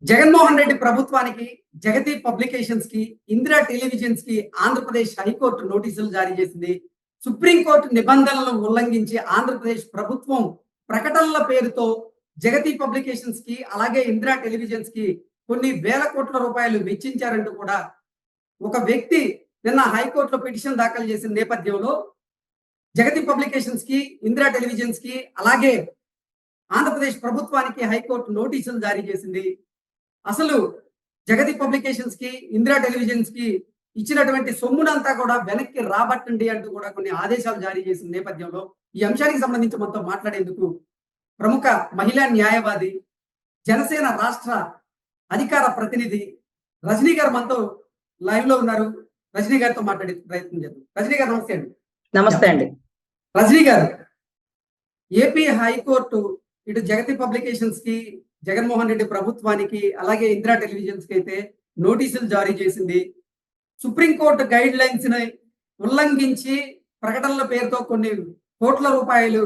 జగన్మోహన్ రెడ్డి ప్రభుత్వానికి, జగతి పబ్లికేషన్స్ కి, ఇందిరా టెలివిజన్స్ కి ఆంధ్రప్రదేశ్ హైకోర్టు నోటీసులు జారీ చేసింది. సుప్రీంకోర్టు నిబంధనలను ఉల్లంఘించి ఆంధ్రప్రదేశ్ ప్రభుత్వం ప్రకటనల పేరుతో జగతి పబ్లికేషన్స్ కి, అలాగే ఇందిరా టెలివిజన్స్ కి కొన్ని వేల కోట్ల రూపాయలు వెచ్చించారంటూ కూడా ఒక వ్యక్తి నిన్న హైకోర్టులో పిటిషన్ దాఖలు చేసిన నేపథ్యంలో జగతి పబ్లికేషన్స్ కి, ఇందిరా టెలివిజన్స్ కి, అలాగే ఆంధ్రప్రదేశ్ ప్రభుత్వానికి హైకోర్టు నోటీసులు జారీ చేసింది. అసలు జగతి పబ్లికేషన్స్ కి, ఇందిరా టెలివిజన్స్ కి ఇచ్చినటువంటి సొమ్మునంతా కూడా వెనక్కి రాబట్టండి అంటూ కూడా కొన్ని ఆదేశాలు జారీ చేసిన నేపథ్యంలో ఈ అంశానికి సంబంధించి మనతో మాట్లాడేందుకు ప్రముఖ మహిళా న్యాయవాది, జనసేన రాష్ట్ర అధికార ప్రతినిధి రజనీ గారు మనతో లైవ్ లో ఉన్నారు. రజనీ గారితో మాట్లాడే ప్రయత్నం చేద్దాం. రజనీ గారు నమస్తే అండి. నమస్తే అండి. రజనీ గారు, ఏపీ హైకోర్టు ఇటు జగతి పబ్లికేషన్స్ కి, జగన్మోహన్ రెడ్డి ప్రభుత్వానికి, అలాగే ఇందిరా టెలివిజన్స్ కి అయితే నోటీసులు జారీ చేసింది. సుప్రీంకోర్టు గైడ్ లైన్స్ ని ఉల్లంఘించి ప్రకటనల పేరుతో కొన్ని కోట్ల రూపాయలు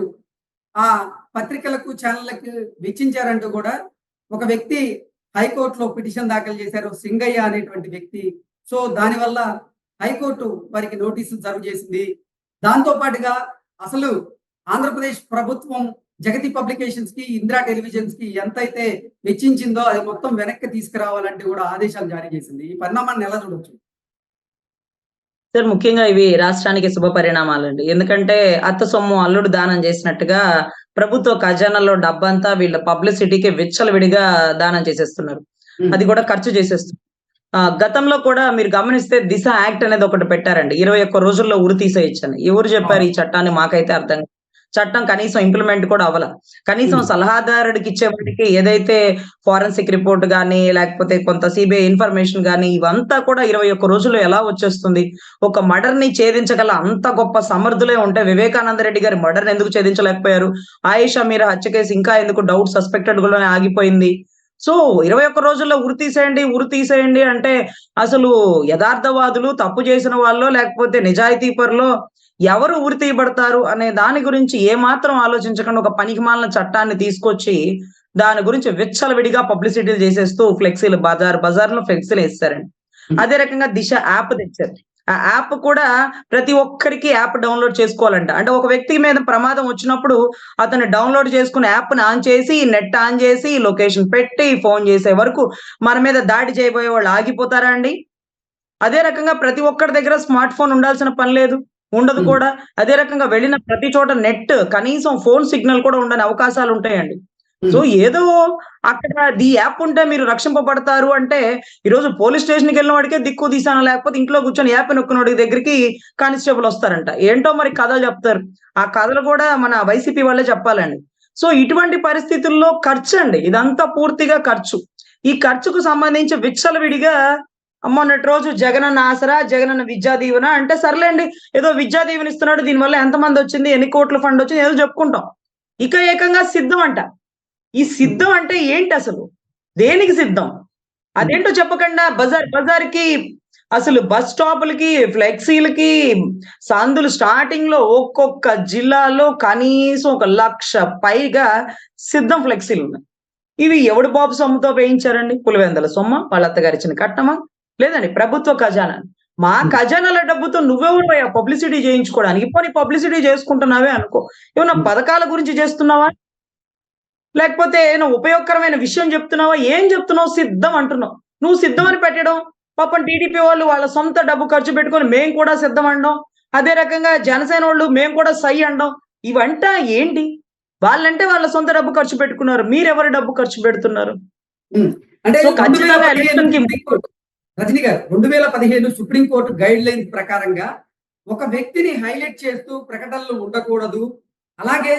ఆ పత్రికలకు, ఛానళ్లకు వెచ్చించారంటూ కూడా ఒక వ్యక్తి హైకోర్టులో పిటిషన్ దాఖలు చేశారు, సింగయ్య అనేటువంటి వ్యక్తి. సో దానివల్ల హైకోర్టు వారికి నోటీసులు సర్వ్ చేసింది. దాంతో పాటుగా అసలు ఆంధ్రప్రదేశ్ ప్రభుత్వం జగతి పబ్లికేషన్స్ కి, ఇందిరా టెలివిజన్స్ కి ఎంతైతే వెచ్చించిందో అది మొత్తం వెనక్కి తీసుకురావాలంటే కూడా ఆదేశాలు జారీ చేసింది. ఈ పరిణామాన్ని ఎలా చూడొచ్చు? సార్, ముఖ్యంగా ఇవి రాష్ట్రానికి శుభ పరిణామాలండి. ఎందుకంటే అత్త సొమ్ము అల్లుడు దానం చేసినట్టుగా ప్రభుత్వ ఖజానాలో డబ్బంతా వీళ్ళ పబ్లిసిటీకి విచ్చలవిడిగా దానం చేసేస్తున్నారు. అది కూడా ఖర్చు చేసేస్తున్నారు. గతంలో కూడా మీరు గమనిస్తే దిశ యాక్ట్ అనేది ఒకటి పెట్టారండి. 21 రోజుల్లో ఉరి తీసేయచ్చని. ఎవరు చెప్పారు ఈ చట్టాన్ని? మాకైతే అర్థం కాదు. చట్టం కనీసం ఇంప్లిమెంట్ కూడా అవ్వాల. కనీసం సలహాదారుడికి ఇచ్చేవాడికి ఏదైతే ఫారెన్సిక్ రిపోర్ట్ గానీ, లేకపోతే కొంత సిబిఐ ఇన్ఫర్మేషన్ గానీ, ఇవంతా కూడా 21 రోజుల్లో ఎలా వచ్చేస్తుంది? ఒక మర్డర్ ని ఛేదించగల అంత గొప్ప సమర్థులే ఉంటే వివేకానంద రెడ్డి గారి మర్డర్ ఎందుకు ఛేదించలేకపోయారు? ఆయేషా మీరా హత్య కేసు ఇంకా ఎందుకు డౌట్ సస్పెక్టెడ్ గానే ఆగిపోయింది? సో 21 రోజుల్లో ఉరి తీసేయండి అంటే అసలు యథార్థవాదులు, తప్పు చేసిన వాళ్ళు, లేకపోతే నిజాయితీ పరులో ఎవరు ఉరి తీయబడతారు అనే దాని గురించి ఏమాత్రం ఆలోచించకుండా ఒక పనికిమాలిన చట్టాన్ని తీసుకొచ్చి దాని గురించి విచ్చలవిడిగా పబ్లిసిటీలు చేసేస్తూ ఫ్లెక్సీలు బజార్లో ఫ్లెక్సీలు వేస్తారండి. అదే రకంగా దిశ యాప్ తెచ్చారు. ఆ యాప్ కూడా ప్రతి ఒక్కరికి యాప్ డౌన్లోడ్ చేసుకోవాలంట. అంటే ఒక వ్యక్తి మీద ప్రమాదం వచ్చినప్పుడు అతను డౌన్లోడ్ చేసుకుని యాప్ ని ఆన్ చేసి, నెట్ ఆన్ చేసి, లొకేషన్ పెట్టి, ఫోన్ చేసే వరకు మన మీద దాడి చేయబోయే వాళ్ళు ఆగిపోతారా అండి? అదే రకంగా ప్రతి ఒక్కరి దగ్గర స్మార్ట్ ఫోన్ ఉండాల్సిన పని లేదు, ఉండదు కూడా. అదే రకంగా వెళ్ళిన ప్రతి చోట నెట్, కనీసం ఫోన్ సిగ్నల్ కూడా ఉండని అవకాశాలు ఉంటాయండి. సో ఏదో అక్కడ ఈ యాప్ ఉంటే మీరు రక్షింపబడతారు అంటే, ఈరోజు పోలీస్ స్టేషన్కి వెళ్ళిన వాడికే దిక్కు తీసాను, లేకపోతే ఇంట్లో కూర్చొని యాప్ నొక్కినోడి దగ్గరికి కానిస్టేబుల్ వస్తారంట. ఏంటో మరి కథలు చెప్తారు. ఆ కథలు కూడా మన వైసీపీ వాళ్ళే చెప్పాలండి. సో ఇటువంటి పరిస్థితుల్లో ఖర్చు అండి, ఇదంతా పూర్తిగా ఖర్చు. ఈ ఖర్చుకు సంబంధించి విచ్చలవిడిగా మొన్నటి రోజు జగనన్న ఆసరా, జగనన్న విద్యా దీవెన అంటే సర్లేండి, ఏదో విద్యా దీవెన ఇస్తున్నాడు, దీనివల్ల ఎంతమంది వచ్చింది, ఎన్ని కోట్ల ఫండ్ వచ్చింది ఏదో చెప్పుకుంటాం. ఇక ఏకంగా సిద్ధం అంట. ఈ సిద్ధం అంటే ఏంటి అసలు? దేనికి సిద్ధం? అదేంటో చెప్పకుండా బజార్కి అసలు బస్ స్టాపులకి, ఫ్లెక్సీలకి, సందులు స్టార్టింగ్ లో ఒక్కొక్క జిల్లాలో కనీసం 1,00,000 పైగా సిద్ధం ఫ్లెక్సీలు ఉన్నాయి. ఇవి ఎవడు బాబు సొమ్ముతో వేయించారండి? పులివెందల సొమ్మ, వాళ్ళ అత్తగారు ఇచ్చిన కట్టమా? లేదండి, ప్రభుత్వ ఖజానా. మా ఖజానాల డబ్బుతో నువ్వెవరు పబ్లిసిటీ చేయించుకోవడానికి? ఇప్పుడు పబ్లిసిటీ చేసుకుంటున్నావే అనుకో, ఏమన్నా పథకాల గురించి చేస్తున్నావా, లేకపోతే ఏమైనా ఉపయోగకరమైన విషయం చెప్తున్నావా? ఏం చెప్తున్నావు? సిద్ధం అంటున్నావు. నువ్వు సిద్ధం అని పెట్టడం, పాపం టీడీపీ వాళ్ళు వాళ్ళ సొంత డబ్బు ఖర్చు పెట్టుకొని మేము కూడా సిద్ధం అనడం, అదే రకంగా జనసేన వాళ్ళు మేము కూడా సై అనడం, ఇవంట ఏంటి? వాళ్ళంటే వాళ్ళ సొంత డబ్బు ఖర్చు పెట్టుకున్నారు, మీరెవరి డబ్బు ఖర్చు పెడుతున్నారు? అంటే రజనీ గారు, 2015 సుప్రీంకోర్టు గైడ్ లైన్స్ ప్రకారంగా ఒక వ్యక్తిని హైలైట్ చేస్తూ ప్రకటనలు ఉండకూడదు, అలాగే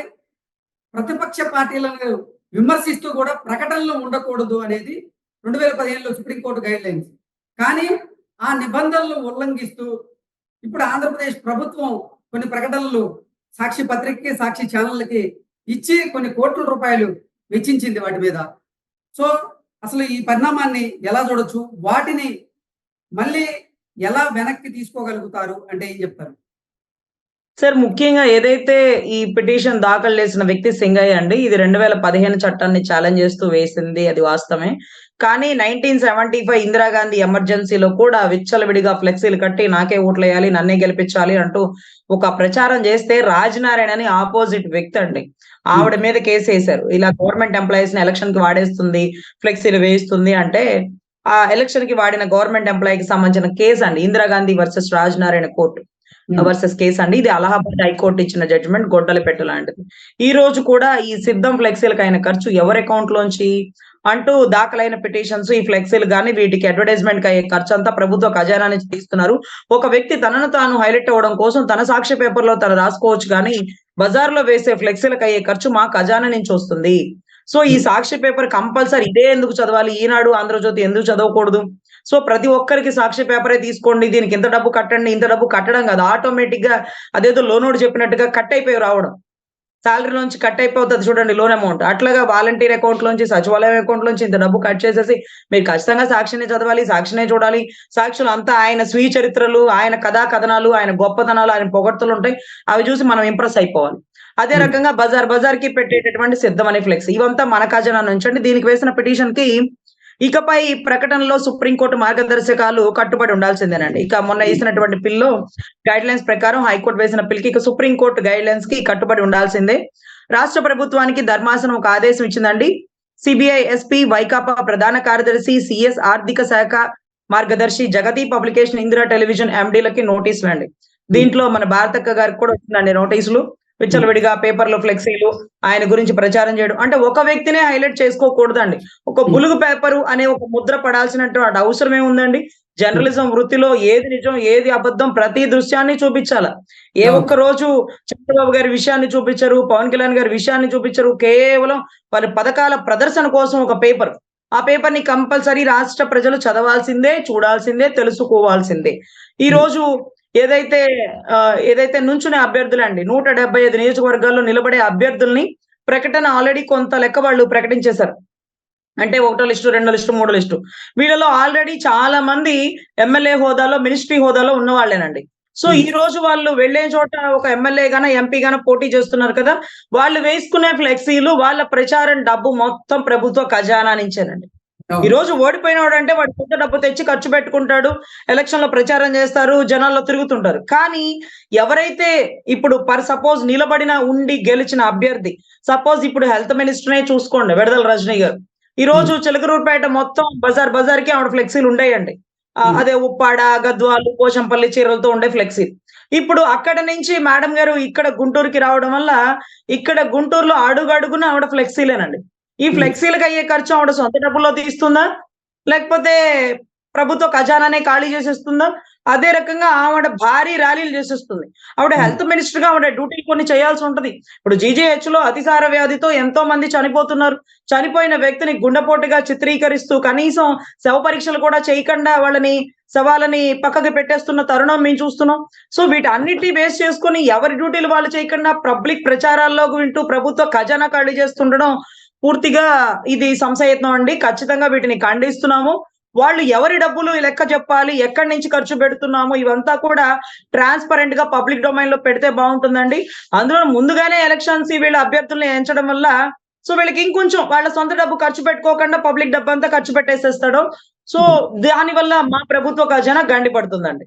ప్రతిపక్ష పార్టీలను విమర్శిస్తూ కూడా ప్రకటనలు ఉండకూడదు అనేది 2015లో సుప్రీంకోర్టు గైడ్ లైన్స్. కానీ ఆ నిబంధనలు ఉల్లంఘిస్తూ ఇప్పుడు ఆంధ్రప్రదేశ్ ప్రభుత్వం కొన్ని ప్రకటనలు సాక్షి పత్రికకి, సాక్షి ఛానళ్ళకి ఇచ్చి కొన్ని కోట్ల రూపాయలు వెచ్చించింది వాటి మీద. సో అసలు ఈ పరిణామాన్ని ఎలా చూడొచ్చు? వాటిని మళ్ళీ ఎలా వెనక్కి తీసుకోగలుగుతారు అంటే ఏం చెప్తారు? సార్ ముఖ్యంగా ఏదైతే ఈ పిటిషన్ దాఖలు చేసిన వ్యక్తి సింగయ్య అండి. ఇది 2015 చట్టాన్ని ఛాలెంజ్ చేస్తూ వేసింది. అది వాస్తవమే. కానీ 1975 ఇందిరాగాంధీ ఎమర్జెన్సీలో కూడా విచ్చలవిడిగా ఫ్లెక్సీలు కట్టి నాకే ఓట్లేయాలి, నన్నే గెలిపించాలి అంటూ ఒక ప్రచారం చేస్తే రాజనారాయణ అని ఆపోజిట్ వ్యక్తి అండి. ఆవిడ మీద కేసేశారు. ఇలా గవర్నమెంట్ ఎంప్లాయీస్‌ని ఎలక్షన్‌కి వాడేస్తుంది, ఫ్లెక్సీలు వేయిస్తుంది అంటే ఆ ఎలక్షన్‌కి వాడిన గవర్నమెంట్ ఎంప్లాయీకి సంబంధించిన కేస్ అండి. Indira Gandhi versus Rajanarayana court. Versus case అండి. ఇది అలహాబాద్ హైకోర్టు ఇచ్చిన జడ్జిమెంట్ గొడ్డలిపెట్టు లాంటిది. ఈ రోజు కూడా ఈ సిద్ధం ఫ్లెక్సీలకు అయిన ఖర్చు ఎవరి అకౌంట్ లోంచి అంటూ దాఖలైన పిటిషన్స్, ఈ ఫ్లెక్సీలు గాని వీటికి అడ్వర్టైజ్మెంట్ అయ్యే ఖర్చు అంతా ప్రభుత్వ ఖజానా నుంచి తీస్తున్నారు. ఒక వ్యక్తి తనను తాను హైలైట్ అవ్వడం కోసం తన సాక్ష్య పేపర్‌లో తను రాసుకోవచ్చు గానీ, బజార్‌లో వేసే ఫ్లెక్సీలకు అయ్యే ఖర్చు మా ఖజానా నుంచి వస్తుంది. సో ఈ సాక్ష్య పేపర్ కంపల్సరీ ఇదే ఎందుకు చదవాలి? ఈనాడు, ఆంధ్రజ్యోతి ఎందుకు చదవకూడదు? సో ప్రతి ఒక్కరికి సాక్ష్య పేపరే తీసుకోండి. దీనికి ఇంత డబ్బు కట్టండి. ఇంత డబ్బు కట్టడం కాదు. ఆటోమేటిక్‌గా అదేదో లోనోడు చెప్పినట్టుగా కట్ అయిపోయి రావడం. సాలరీ నుంచి కట్ అయిపోతది చూడండి లోన్ అమౌంట్. అట్లాగా వాలంటీర్ అకౌంట్ లోంచి, సచివాలయం అకౌంట్ లోంచి ఇంత డబ్బు కట్ చేసేసి మీరు ఖచ్చితంగా సాక్షినే చదవాలి, సాక్షినే చూడాలి. సాక్షులు అంతా ఆయన స్వీయ చరిత్రలు, ఆయన కథా కథనాలు, ఆయన గొప్పతనాలు, ఆయన పొగడ్తలు ఉంటాయి. అవి చూసి మనం ఇంప్రెస్ అయిపోవాలి. అదే రకంగా బజార్‌కి పెట్టేటటువంటి సిద్ధం అనే ఫ్లెక్స్ ఇవంతా మన ఖజానా నుంచండి. దీనికి వేసిన పిటిషన్‌కి ఇకపై ప్రకటనలో సుప్రీంకోర్టు మార్గదర్శకాలు కట్టుబడి ఉండాల్సిందేనండి. ఇక మొన్న వేసినటువంటి పిల్లో గైడ్‌లైన్స్ ప్రకారం హైకోర్టు వేసిన పిల్‌కి ఇక సుప్రీంకోర్టు గైడ్‌లైన్స్‌కి కట్టుబడి ఉండాల్సిందే. రాష్ట్ర ప్రభుత్వానికి ధర్మాసనం ఒక ఆదేశం ఇచ్చిందండి. సిబిఐ ఎస్పీ, వైకాపా ప్రధాన కార్యదర్శి, సీఎస్ ఆర్థిక శాఖ మార్గదర్శి, జగతి పబ్లికేషన్, ఇందిరా టెలివిజన్ ఎండీలకి నోటీసులండి. దీంట్లో మన భారతక్క గారికి కూడా వచ్చిందండి నోటీసులు. విచ్చలవిడిగా పేపర్‌లో ఫ్లెక్సీలు, ఆయన గురించి ప్రచారం చేయడం. అంటే ఒక వ్యక్తినే హైలైట్ చేసుకోకూడదండి. ఒక బులుగు పేపరు అనే ఒక ముద్ర పడాల్సినటువంటి అవసరం ఏముందండి? జర్నలిజం వృత్తిలో ఏది నిజం, ఏది అబద్ధం ప్రతి దృశ్యాన్ని చూపించాల. ఏ ఒక్క రోజు చంద్రబాబు గారి విషయాన్ని చూపించరు, పవన్ కళ్యాణ్ గారి విషయాన్ని చూపించరు. కేవలం వారి పథకాల ప్రదర్శన కోసం ఒక పేపర్. ఆ పేపర్‌ని కంపల్సరీ రాష్ట్ర ప్రజలు చదవాల్సిందే, చూడాల్సిందే, తెలుసుకోవాల్సిందే. ఈరోజు ఏదైతే నుంచునే అభ్యర్థులండి 175 నియోజకవర్గాల్లో నిలబడే అభ్యర్థుల్ని ప్రకటన ఆల్రెడీ కొంత లెక్క వాళ్ళు ప్రకటించేశారు. అంటే ఒకటో లిస్టు, రెండో లిస్టు, మూడో లిస్టు. వీళ్ళలో ఆల్రెడీ చాలా మంది ఎమ్మెల్యే హోదాలో, మినిస్ట్రీ హోదాలో ఉన్నవాళ్ళేనండి. సో ఈ రోజు వాళ్ళు వెళ్ళే చోట ఒక ఎమ్మెల్యే గాన, ఎంపీ గాన పోటీ చేస్తున్నారు కదా! వాళ్ళు వేసుకునే ఫ్లెక్సీలు, వాళ్ళ ప్రచారం డబ్బు మొత్తం ప్రభుత్వ ఖజానా నుంచేనండి. ఈ రోజు ఓడిపోయినోడంటే వాడు కొంత డబ్బు తెచ్చి ఖర్చు పెట్టుకుంటాడు. ఎలక్షన్ లో ప్రచారం చేస్తారు, జనాల్లో తిరుగుతుంటారు. కానీ ఎవరైతే ఇప్పుడు సపోజ్ నిలబడిన ఉండి గెలిచిన అభ్యర్థి, సపోజ్ ఇప్పుడు హెల్త్ మినిస్టర్‌నే చూసుకోండి విడదల రజనీ గారు. ఈ రోజు చిలకలూరుపేట మొత్తం బజార్‌కి ఆవిడ ఫ్లెక్సీలు ఉండేయండి. అదే ఉప్పాడ, గద్వాలు, పోచంపల్లి చీరలతో ఉండే ఫ్లెక్సీలు. ఇప్పుడు అక్కడ నుంచి మేడం గారు ఇక్కడ గుంటూరుకి రావడం వల్ల, ఇక్కడ గుంటూరులో అడుగడుగున ఆవిడ ఫ్లెక్సీలేనండి. ఈ ఫ్లెక్సీలకు అయ్యే ఖర్చు ఆవిడ సొంత డబ్బుల్లో తీస్తుందా? లేకపోతే ప్రభుత్వ ఖజానానే ఖాళీ చేసేస్తుందా? అదే రకంగా ఆవిడ భారీ ర్యాలీలు చేసేస్తుంది. ఆవిడ హెల్త్ మినిస్టర్‌గా ఆవిడ డ్యూటీలు కొన్ని చేయాల్సి ఉంటది. ఇప్పుడు జీజీహెచ్‌లో అతిసార వ్యాధితో ఎంతో మంది చనిపోతున్నారు. చనిపోయిన వ్యక్తిని గుండెపోటుగా చిత్రీకరిస్తూ కనీసం శవ పరీక్షలు కూడా చేయకుండా శవాలని పక్కకి పెట్టేస్తున్న తరుణం మేము చూస్తున్నాం. సో వీటన్నిటిని బేస్ చేసుకొని ఎవరి డ్యూటీలు వాళ్ళు చేయకుండా పబ్లిక్ ప్రచారాల్లోకి వింటూ ప్రభుత్వ ఖజానా ఖాళీ చేస్తుండడం పూర్తిగా ఇది సంశయత్నం అండి. ఖచ్చితంగా వీటిని ఖండిస్తున్నాము. వాళ్ళు ఎవరి డబ్బులు లెక్క చెప్పాలి, ఎక్కడి నుంచి ఖర్చు పెడుతున్నాము, ఇవంతా కూడా ట్రాన్స్‌పరెంట్ గా పబ్లిక్ డొమైన్ లో పెడితే బాగుంటుందండి. అందులో ముందుగానే ఎలక్షన్స్ వీళ్ళ అభ్యర్థుల్ని ఎంచడం వల్ల సో వీళ్ళకి ఇంకొంచెం వాళ్ళ సొంత డబ్బు ఖర్చు పెట్టుకోకుండా పబ్లిక్ డబ్బంతా ఖర్చు పెట్టేసేస్తాడు. సో దానివల్ల మా ప్రభుత్వ ఖజానా గండిపడుతుందండి.